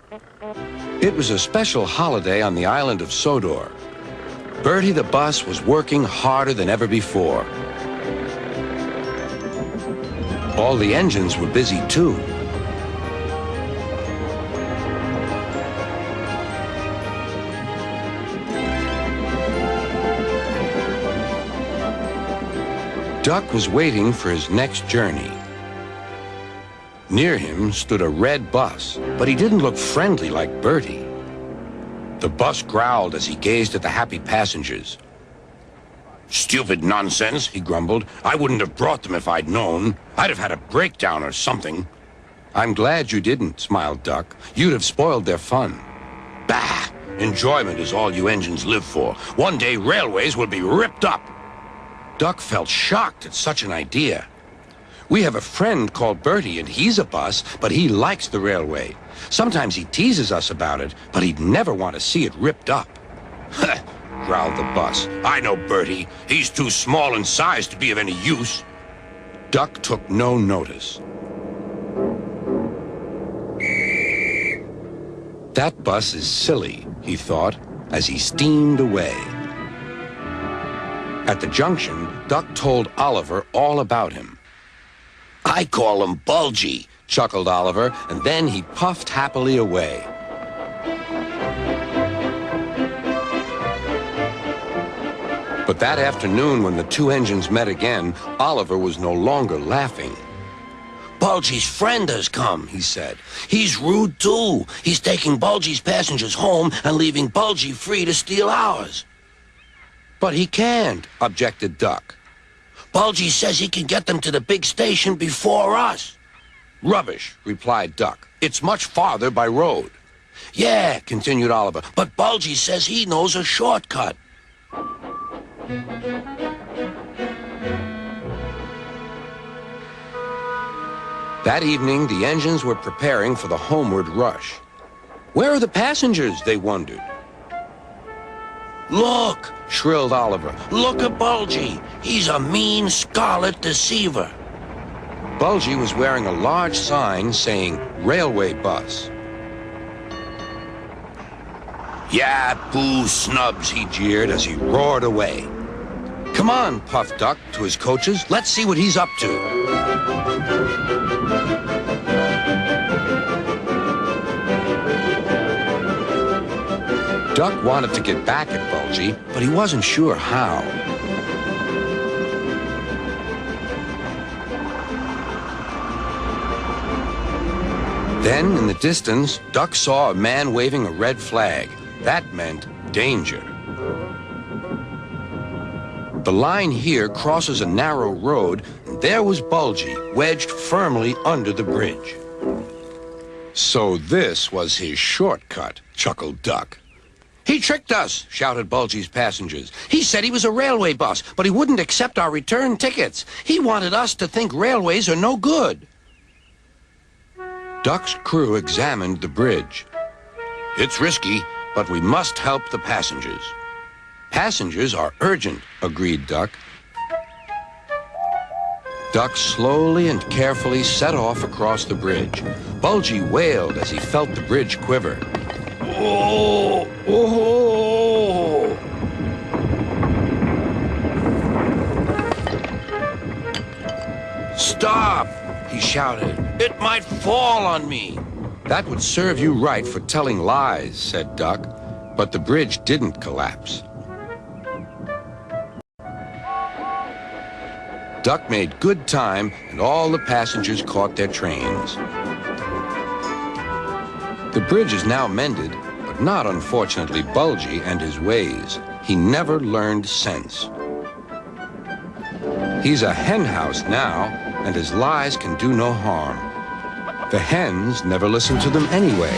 It was a special holiday on the island of Sodor. Bertie the bus was working harder than ever before. All the engines were busy too. Duck was waiting for his next journey. Near him stood a red bus, but he didn't look friendly like Bertie. The bus growled as he gazed at the happy passengers. "Stupid nonsense," he grumbled. "I wouldn't have brought them if I'd known. I'd have had a breakdown or something." "I'm glad you didn't," smiled Duck. "You'd have spoiled their fun." "Bah! Enjoyment is all you engines live for. One day railways will be ripped up." Duck felt shocked at such an idea. "We have a friend called Bertie, and he's a bus, but he likes the railway. Sometimes he teases us about it, but he'd never want to see it ripped up." growled the bus. "I know Bertie. He's too small in size to be of any use." Duck took no notice. That bus is silly, he thought, as he steamed away. At the junction, Duck told Oliver all about him. "I call him Bulgy," chuckled Oliver, and then he puffed happily away. But that afternoon, when the two engines met again, Oliver was no longer laughing. "Bulgy's friend has come," he said. "He's rude, too. He's taking Bulgy's passengers home and leaving Bulgy free to steal ours." "But he can't," objected Duck. "Bulgy says he can get them to the big station before us." "Rubbish," replied Duck. "It's much farther by road." "Yeah," continued Oliver, "but Bulgy says he knows a shortcut." That evening, the engines were preparing for the homeward rush. "Where are the passengers?" they wondered. "Look!" shrilled Oliver. "Look at Bulgy! He's a mean scarlet deceiver." Bulgy was wearing a large sign saying railway bus. "Yeah, boo snubs," he jeered as he roared away. "Come on," puffed Duck to his coaches. "Let's see what he's up to." Duck wanted to get back at Bulgy, but he wasn't sure how. Then, in the distance, Duck saw a man waving a red flag. That meant danger. The line here crosses a narrow road, and there was Bulgy, wedged firmly under the bridge. "So this was his shortcut," chuckled Duck. "He tricked us," shouted Bulgy's passengers. "He said he was a railway bus, but he wouldn't accept our return tickets. He wanted us to think railways are no good." Duck's crew examined the bridge. "It's risky, but we must help the passengers." "Passengers are urgent," agreed Duck. Duck slowly and carefully set off across the bridge. Bulgy wailed as he felt the bridge quiver. "Oh! Oh!" "Stop!" he shouted. "It might fall on me." "That would serve you right for telling lies," said Duck, but the bridge didn't collapse. Duck made good time, and all the passengers caught their trains. The bridge is now mended, but not, unfortunately, Bulgy and his ways. He never learned sense. He's a hen house now, and his lies can do no harm. The hens never listen to them anyway.